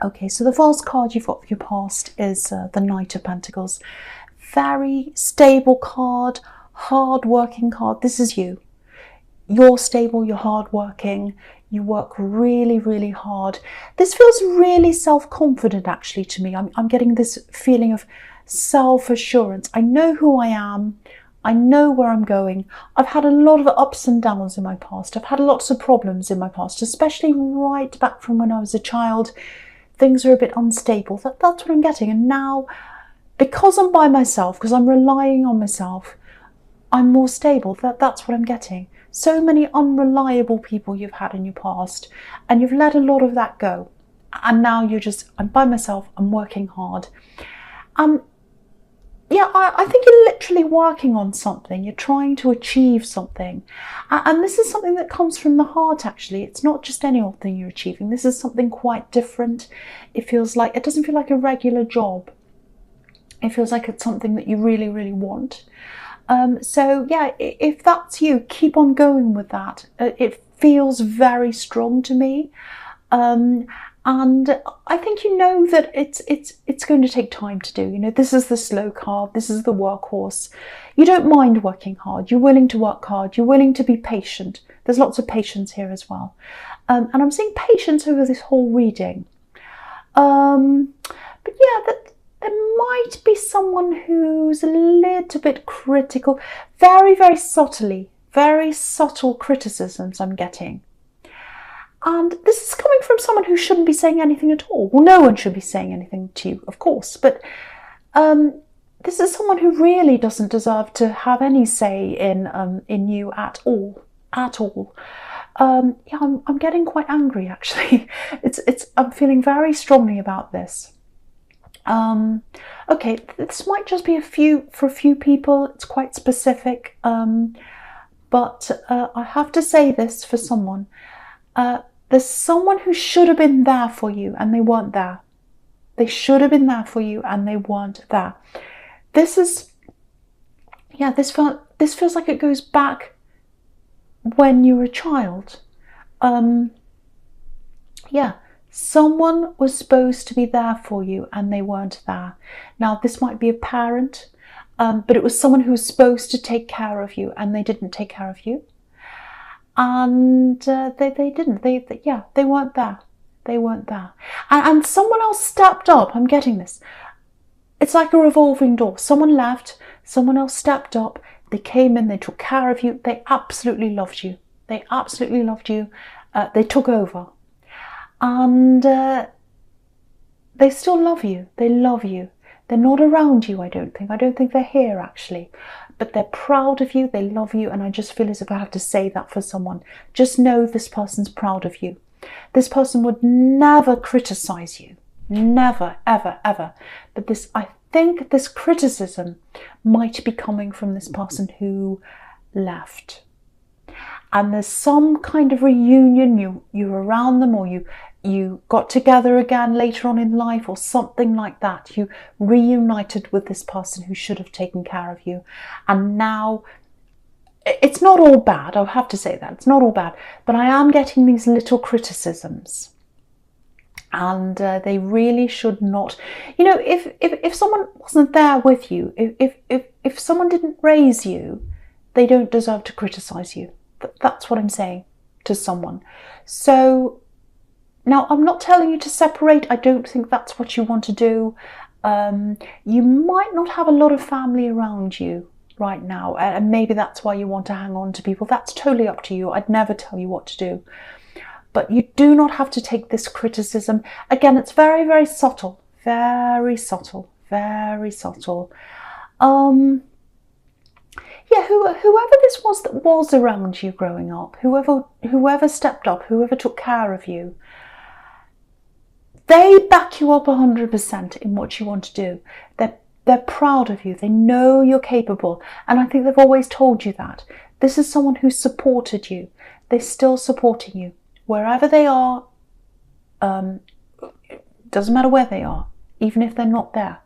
Okay, so the first card you've got for your past is the Knight of Pentacles. Very stable card, hard-working card. This is you. You're stable, you're hard-working, you work really, really hard. This feels really self-confident, actually, to me. I'm getting this feeling of self-assurance. I know who I am. I know where I'm going. I've had a lot of ups and downs in my past. I've had lots of problems in my past, especially right back from when I was a child. Things are a bit unstable. That's what I'm getting. And now, because I'm by myself, because I'm relying on myself, I'm more stable. That's what I'm getting. So many unreliable people you've had in your past, and you've let a lot of that go. And now I'm by myself, I'm working hard. Yeah, I think you're literally working on something. You're trying to achieve something. And this is something that comes from the heart, actually. It's not just any old thing you're achieving. This is something quite different. It doesn't feel like a regular job. It feels like it's something that you really, really want. So yeah, if that's you, keep on going with that. It feels very strong to me. And I think you know that it's going to take time to do. You know, this is the slow card, this is the workhorse. You don't mind working hard, you're willing to work hard, you're willing to be patient. There's lots of patience here as well. And I'm seeing patience over this whole reading. But yeah, there might be someone who's a little bit critical, very, very subtly, very subtle criticisms I'm getting. And this is coming from someone who shouldn't be saying anything at all. Well, no one should be saying anything to you, of course, but this is someone who really doesn't deserve to have any say in you at all, Yeah, I'm getting quite angry, actually. I'm feeling very strongly about this. Okay, this might just be for a few people. It's quite specific, but I have to say this for someone. There's someone who should have been there for you and they weren't there. They should have been there for you and they weren't there. This feels like it goes back when you were a child. Yeah, someone was supposed to be there for you and they weren't there. Now, this might be a parent, but it was someone who was supposed to take care of you and they didn't take care of you. And they didn't. They weren't there. They weren't there. And someone else stepped up. I'm getting this. It's like a revolving door. Someone left. Someone else stepped up. They came in. They took care of you. They absolutely loved you. They absolutely loved you. They took over. And they still love you. They love you. They're not around you, I don't think. I don't think they're here, actually. But they're proud of you, they love you, and I just feel as if I have to say that for someone. Just know this person's proud of you. This person would never criticize you. Never, ever, ever. But I think this criticism might be coming from this person who left. And there's some kind of reunion, you're around them, or you got together again later on in life or something like that. You reunited with this person who should have taken care of you. And now, it's not all bad, I'll have to say that. It's not all bad. But I am getting these little criticisms. And they really should not. You know, if someone wasn't there with you, if someone didn't raise you, they don't deserve to criticize you. That's what I'm saying to someone. So, now, I'm not telling you to separate. I don't think that's what you want to do. You might not have a lot of family around you right now, and maybe that's why you want to hang on to people. That's totally up to you. I'd never tell you what to do. But you do not have to take this criticism. Again, it's very, very subtle. Very subtle. Very subtle. Yeah, whoever this was that was around you growing up, whoever stepped up, whoever took care of you, they back you up 100% in what you want to do. They're proud of you. They know you're capable. And I think they've always told you that. This is someone who supported you. They're still supporting you. Wherever they are, doesn't matter where they are, even if they're not there,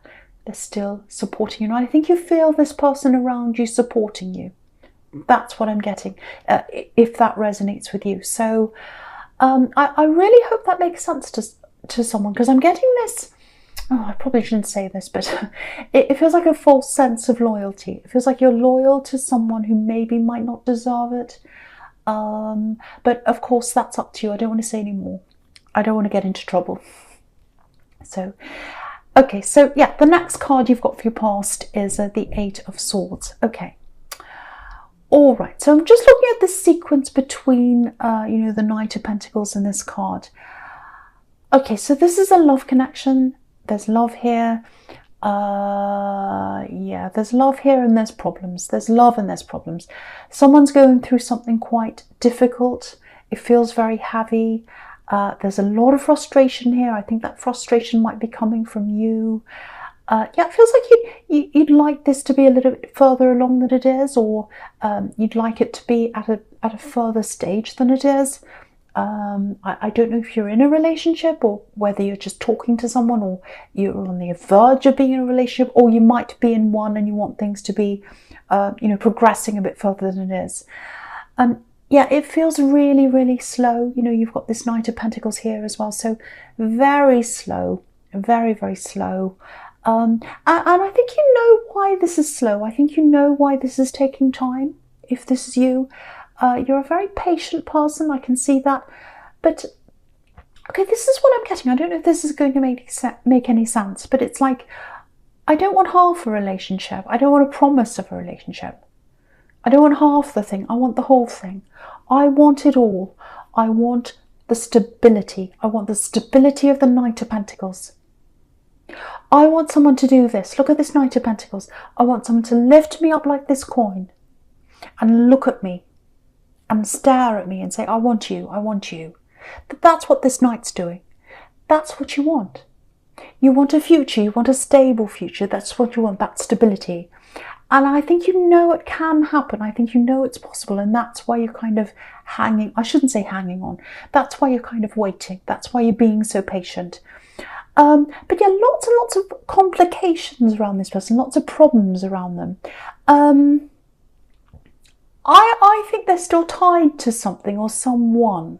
they're still supporting you. And I think you feel this person around you supporting you. That's what I'm getting, if that resonates with you. So I really hope that makes sense to someone, because I'm getting this, oh, I probably shouldn't say this, but it feels like a false sense of loyalty. It feels like you're loyal to someone who maybe might not deserve it. But of course, that's up to you. I don't want to say any more. I don't want to get into trouble. So, okay, so yeah, the next card you've got for your past is the Eight of Swords. Okay. All right, so I'm just looking at the sequence between, the Knight of Pentacles and this card. Okay, so this is a love connection. There's love here. Yeah, there's love here and there's problems. There's love and there's problems. Someone's going through something quite difficult. It feels very heavy. There's a lot of frustration here. I think that frustration might be coming from you. Yeah, it feels like you'd like this to be a little bit further along than it is, or you'd like it to be at a further stage than it is. I don't know if you're in a relationship, or whether you're just talking to someone, or you're on the verge of being in a relationship, or you might be in one and you want things to be, progressing a bit further than it is. Yeah, it feels really, really slow. You've got this Knight of Pentacles here as well, so very slow, very, very slow. And I think you know why this is slow. I think you know why this is taking time. If this is you, you're a very patient person. I can see that. But okay, this is what I'm getting. I don't know if this is going to make any sense, but it's like, I don't want half a relationship. I don't want a promise of a relationship. I don't want half the thing. I want the whole thing. I want it all. I want the stability. I want the stability of the Knight of Pentacles. I want someone to do this. Look at this Knight of Pentacles. I want someone to lift me up like this coin and look at me and stare at me and say, I want you, I want you. That's what this Knight's doing. That's what you want. You want a future. You want a stable future. That's what you want, that stability. And I think you know it can happen. I think you know it's possible. And that's why you're kind of hanging. I shouldn't say hanging on. That's why you're kind of waiting. That's why you're being so patient. But yeah, lots and lots of complications around this person, lots of problems around them. I think they're still tied to something or someone.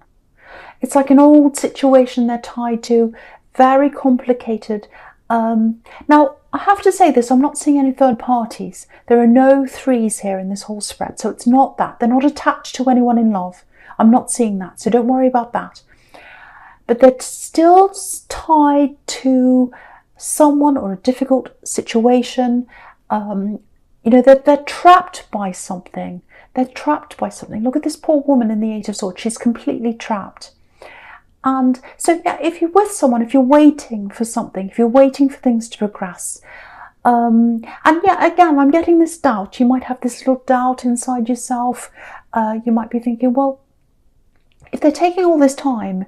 It's like an old situation they're tied to, very complicated. Now, I have to say this, I'm not seeing any third parties. There are no threes here in this whole spread, so it's not that. They're not attached to anyone in love. I'm not seeing that, so don't worry about that. But they're still tied to someone or a difficult situation. They're trapped by something. They're trapped by something. Look at this poor woman in the Eight of Swords. She's completely trapped. And so yeah, if you're with someone, if you're waiting for something, if you're waiting for things to progress, and yeah, again, I'm getting this doubt. You might have this little doubt inside yourself. You might be thinking, well, if they're taking all this time,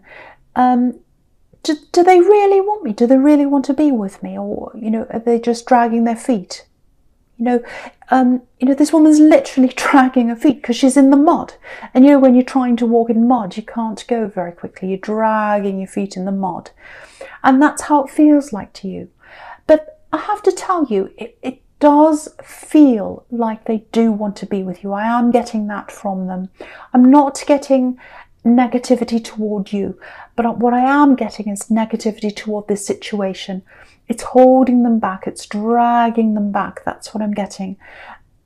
do they really want me? Do they really want to be with me? Or, are they just dragging their feet? This woman's literally dragging her feet because she's in the mud. And when you're trying to walk in mud, you can't go very quickly. You're dragging your feet in the mud. And that's how it feels like to you. But I have to tell you, it does feel like they do want to be with you. I am getting that from them. I'm not getting negativity toward you, but what I am getting is negativity toward this situation. It's holding them back, it's dragging them back. That's what I'm getting.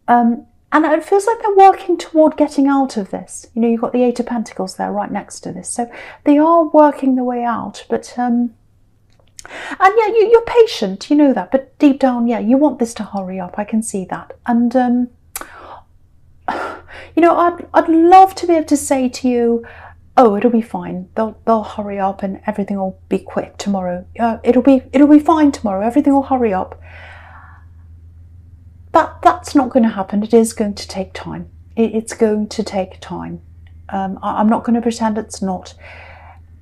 And it feels like they're working toward getting out of this. You've got the Eight of Pentacles there right next to this, so they are working their way out. But and yeah, you're patient, you know that, but deep down, yeah, you want this to hurry up. I can see that. And I'd love to be able to say to you, oh, it'll be fine. They'll hurry up and everything will be quick tomorrow. It'll be fine tomorrow. Everything will hurry up. That's not going to happen. It is going to take time. It's going to take time. I'm not going to pretend it's not.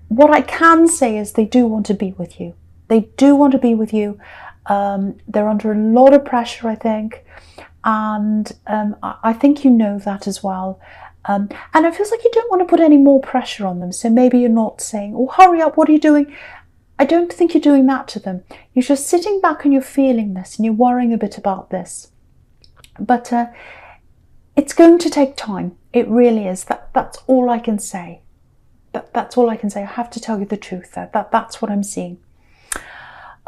What I can say is they do want to be with you. They do want to be with you. They're under a lot of pressure, I think. And I think you know that as well. And it feels like you don't want to put any more pressure on them. So maybe you're not saying, oh, hurry up, what are you doing? I don't think you're doing that to them. You're just sitting back and you're feeling this and you're worrying a bit about this. But it's going to take time. It really is. That's all I can say. That's all I can say. I have to tell you the truth there. That's what I'm seeing.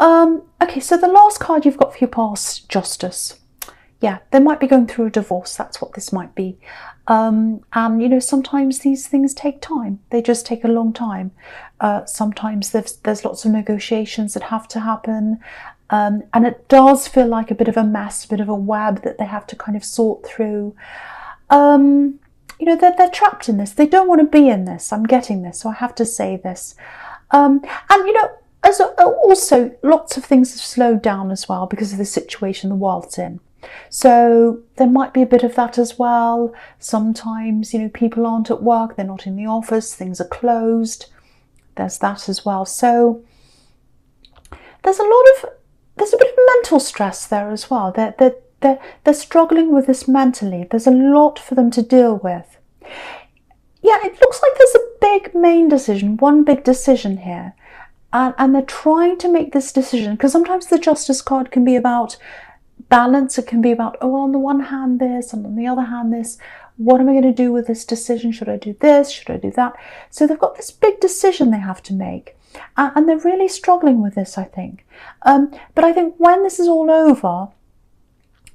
Okay, so the last card you've got for your past, Justice. Yeah, they might be going through a divorce. That's what this might be. And, you know, sometimes these things take time. They just take a long time. Sometimes there's lots of negotiations that have to happen. And it does feel like a bit of a mess, a bit of a web that they have to kind of sort through. You know, they're trapped in this. They don't want to be in this. I'm getting this, so I have to say this. And, you know, also lots of things have slowed down as well because of the situation the world's in. So there might be a bit of that as well. Sometimes, you know, people aren't at work, they're not in the office, things are closed. There's that as well. So there's a bit of mental stress there as well. They're struggling with this mentally. There's a lot for them to deal with. Yeah, it looks like there's a big main decision, one big decision here. And they're trying to make this decision, because sometimes the Justice card can be about balance. It can be about, oh, on the one hand this, and on the other hand this. What am I going to do with this decision? Should I do this? Should I do that? So they've got this big decision they have to make. And they're really struggling with this, I think. But I think when this is all over,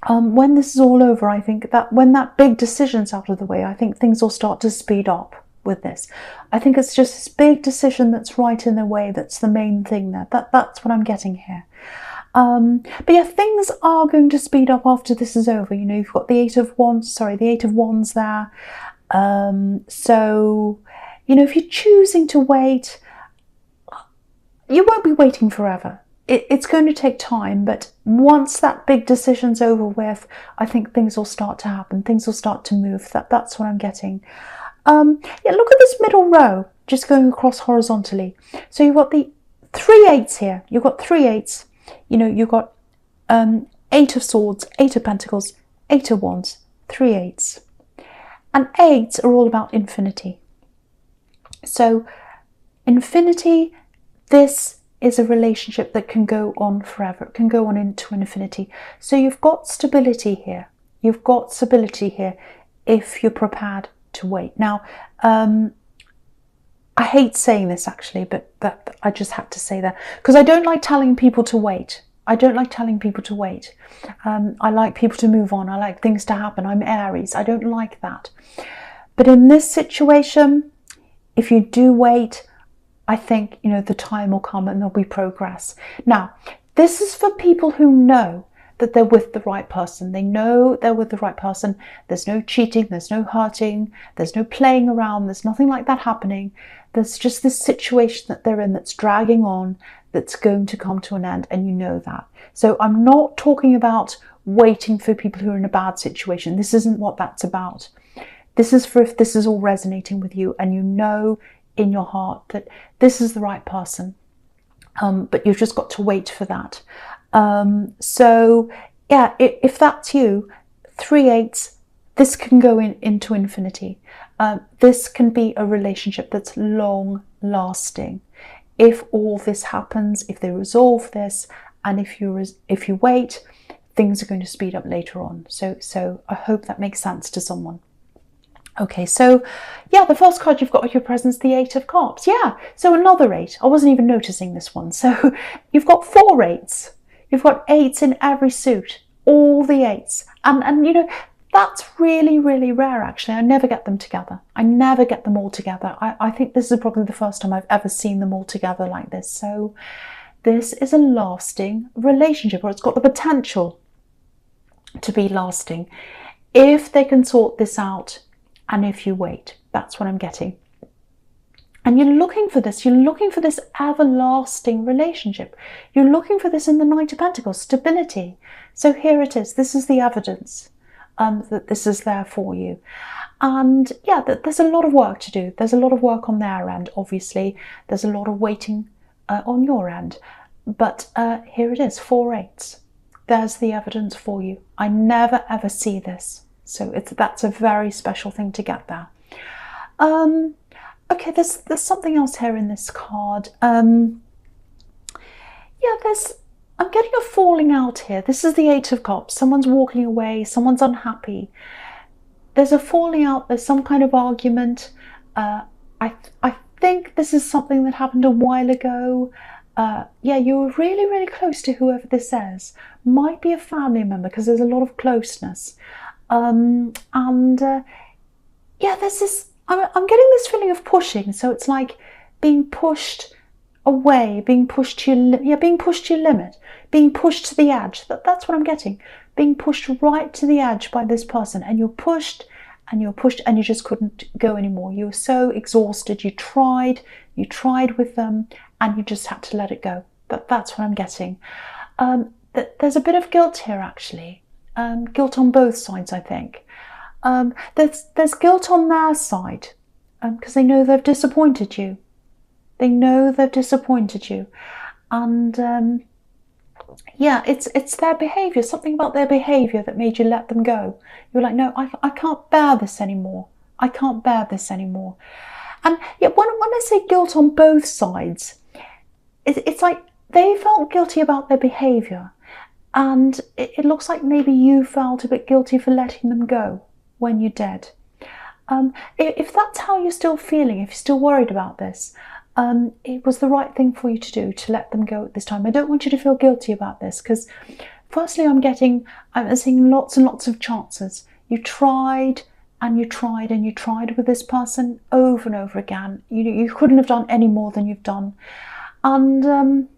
I think that when that big decision's out of the way, I think things will start to speed up with this. I think it's just this big decision that's right in the way. That's the main thing there. That's what I'm getting here. But yeah, things are going to speed up after this is over. You know, you've got the Eight of Wands there. So, you know, if you're choosing to wait, you won't be waiting forever. It's going to take time, but once that big decision's over with, I think things will start to happen. Things will start to move. That's what I'm getting. Yeah, look at this middle row, just going across horizontally. So you've got the 3 8s here. You've got 3 8s. You know, you've got 8 of Swords, 8 of Pentacles, 8 of Wands, 3 8s. And 8s are all about infinity. So, infinity, this is a relationship that can go on forever. It can go on into infinity. So you've got stability here. You've got stability here if you're prepared to wait. Now, I hate saying this actually, but I just had to say that because I don't like telling people to wait. I don't like telling people to wait. I like people to move on. I like things to happen. I'm Aries. I don't like that. But in this situation, if you do wait, I think, you know, the time will come and there'll be progress. Now, this is for people who know that they're with the right person. They know they're with the right person. There's no cheating, there's no hurting, there's no playing around, there's nothing like that happening. There's just this situation that they're in that's dragging on, that's going to come to an end, and you know that. So I'm not talking about waiting for people who are in a bad situation. This isn't what that's about. This is for if this is all resonating with you and you know in your heart that this is the right person, but you've just got to wait for that. So yeah, if that's you, 3 8s, this can go into infinity. This can be a relationship that's long lasting. If all this happens, if they resolve this, and if you wait, things are going to speed up later on. So I hope that makes sense to someone. Okay, so yeah, the first card you've got with your presence, the 8 of Cups. Yeah, so another 8. I wasn't even noticing this one. So you've got 4 8s. You've got 8s in every suit, all the 8s. And you know, that's really, really rare actually. I never get them together. I never get them all together. I think this is probably the first time I've ever seen them all together like this. So this is a lasting relationship, or it's got the potential to be lasting if they can sort this out. And if you wait, that's what I'm getting. And you're looking for this everlasting relationship. You're looking for this in the Knight of Pentacles, stability. So here it is. This is the evidence that this is there for you. And yeah, there's a lot of work to do. There's a lot of work on their end, obviously. There's a lot of waiting on your end. But here it is, 4 8s. There's the evidence for you. I never ever see this. So that's a very special thing to get there. Okay, there's something else here in this card. Yeah, I'm getting a falling out here. This is the 8 of Cups. Someone's walking away. Someone's unhappy. There's a falling out. There's some kind of argument. I think this is something that happened a while ago. Yeah, you were really, really close to whoever this is. Might be a family member because there's a lot of closeness. Yeah, there's this, I'm getting this feeling of pushing. So it's like being pushed away, being pushed to your, being pushed to your limit, being pushed to the edge. That's what I'm getting. Being pushed right to the edge by this person, and you're pushed and you're pushed and you just couldn't go anymore. You were so exhausted. You tried with them and you just had to let it go. That's what I'm getting. There's a bit of guilt here, actually. Guilt on both sides, I think. There's guilt on their side because they know they've disappointed you. They know they've disappointed you. And yeah, it's their behaviour, something about their behaviour that made you let them go. You're like, no, I can't bear this anymore. I can't bear this anymore. And yeah, when I say guilt on both sides, it's like they felt guilty about their behaviour. And it looks like maybe you felt a bit guilty for letting them go when you did. If that's how you're still feeling, if you're still worried about this, it was the right thing for you to do, to let them go at this time. I don't want you to feel guilty about this because firstly I'm seeing lots and lots of chances. You tried and you tried and you tried with this person over and over again. You couldn't have done any more than you've done. And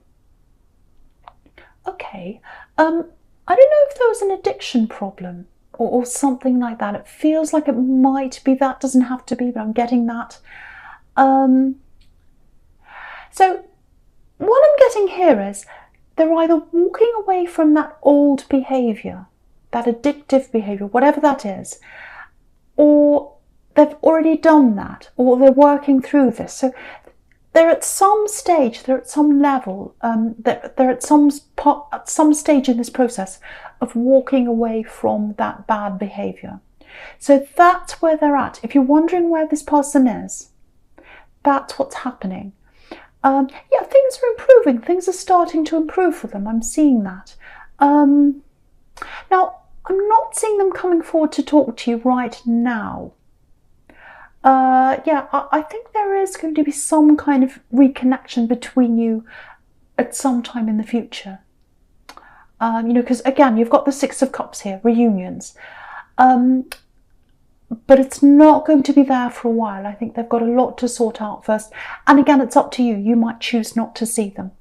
okay, I don't know if there was an addiction problem or something like that. It feels like it might be that, doesn't have to be, but I'm getting that. So what I'm getting here is they're either walking away from that old behaviour, that addictive behaviour, whatever that is, or they've already done that, or they're working through this. So they're at some stage, they're at some level, they're at some stage in this process of walking away from that bad behaviour. So that's where they're at. If you're wondering where this person is, that's what's happening. Yeah, things are improving. Things are starting to improve for them. I'm seeing that. Now, I'm not seeing them coming forward to talk to you right now. Yeah, I think there is going to be some kind of reconnection between you at some time in the future. You know, because again, you've got the Six of Cups here, reunions. But it's not going to be there for a while. I think they've got a lot to sort out first. And again, it's up to you. You might choose not to see them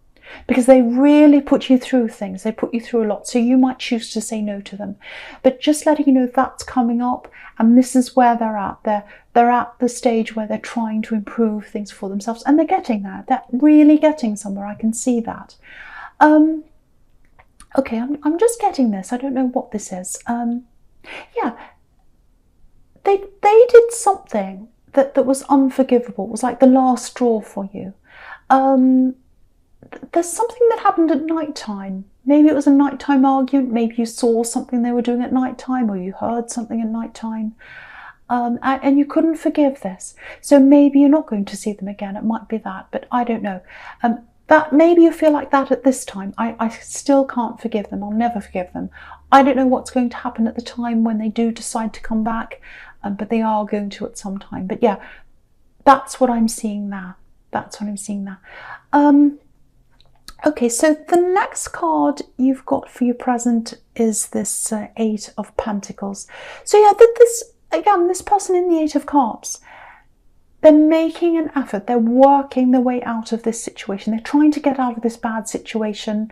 because they really put you through things. They put you through a lot. So you might choose to say no to them. But just letting you know that's coming up, and this is where they're at. They're at the stage where they're trying to improve things for themselves, and they're getting there. They're really getting somewhere. I can see that. Okay, I'm just getting this. I don't know what this is. Yeah. They did something that was unforgivable. It was like the last straw for you. There's something that happened at night time. Maybe it was a nighttime argument. Maybe you saw something they were doing at night time, or you heard something at night time. And you couldn't forgive this. So maybe you're not going to see them again. It might be that, but I don't know. That maybe you feel like that at this time. I still can't forgive them. I'll never forgive them. I don't know what's going to happen at the time when they do decide to come back. But they are going to at some time. But yeah, that's what I'm seeing there. That's what I'm seeing there. Okay, so the next card you've got for your present is this Eight of Pentacles. So yeah, this person in the Eight of Cups, they're making an effort. They're working their way out of this situation. They're trying to get out of this bad situation.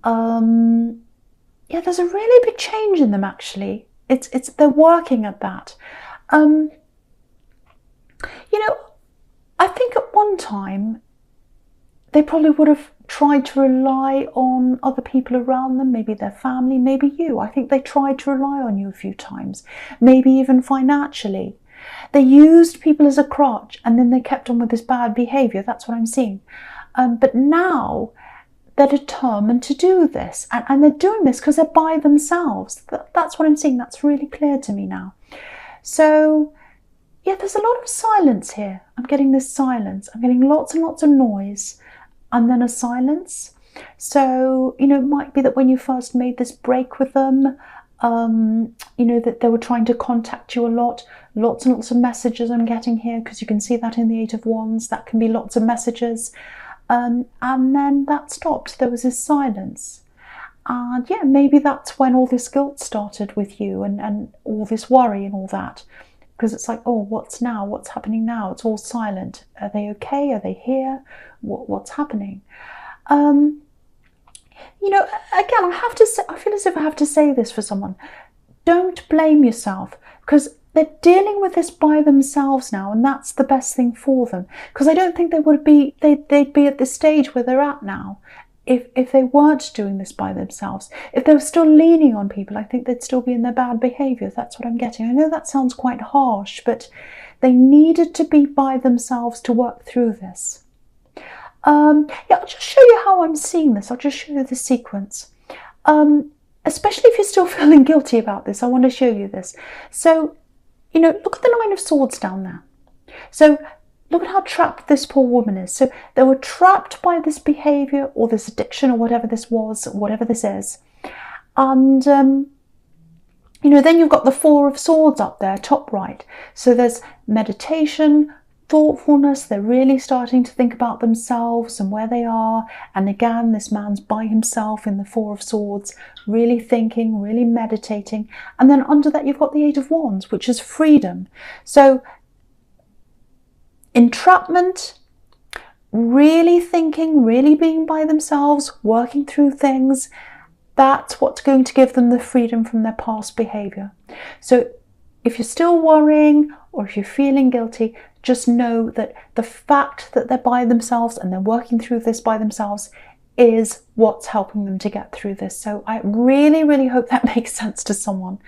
Yeah, there's a really big change in them, actually. They're working at that. You know, I think at one time they probably would have tried to rely on other people around them, maybe their family, maybe you. I think they tried to rely on you a few times, maybe even financially. They used people as a crutch, and then they kept on with this bad behaviour. That's what I'm seeing. But now they're determined to do this, and they're doing this because they're by themselves. That's what I'm seeing. That's really clear to me now. So yeah, there's a lot of silence here. I'm getting this silence. I'm getting lots and lots of noise and then a silence. So, you know, it might be that when you first made this break with them, You know, that they were trying to contact you a lot. Lots and lots of messages I'm getting here, because you can see that in the Eight of Wands. That can be lots of messages. And then that stopped. There was this silence. And yeah, maybe that's when all this guilt started with you, and all this worry and all that. Because it's like, oh, what's now? What's happening now? It's all silent. Are they okay? Are they here? What's happening? You know, again, I have to say, I feel as if I have to say this for someone. Don't blame yourself, because they're dealing with this by themselves now, and that's the best thing for them. Because I don't think they would be, they'd be at the stage where they're at now if they weren't doing this by themselves. If they were still leaning on people, I think they'd still be in their bad behaviour. That's what I'm getting. I know that sounds quite harsh, but they needed to be by themselves to work through this. Yeah, I'll just show you how I'm seeing this. I'll just show you the sequence. Especially if you're still feeling guilty about this, I want to show you this. So, you know, look at the Nine of Swords down there. So look at how trapped this poor woman is. So they were trapped by this behaviour or this addiction or whatever this was, whatever this is. And, you know, then you've got the Four of Swords up there, top right. So there's meditation, thoughtfulness. They're really starting to think about themselves and where they are. And again, this man's by himself in the Four of Swords, really thinking, really meditating. And then under that, you've got the Eight of Wands, which is freedom. So entrapment, really thinking, really being by themselves, working through things. That's what's going to give them the freedom from their past behaviour. So if you're still worrying or if you're feeling guilty, just know that the fact that they're by themselves and they're working through this by themselves is what's helping them to get through this. So I really, really hope that makes sense to someone.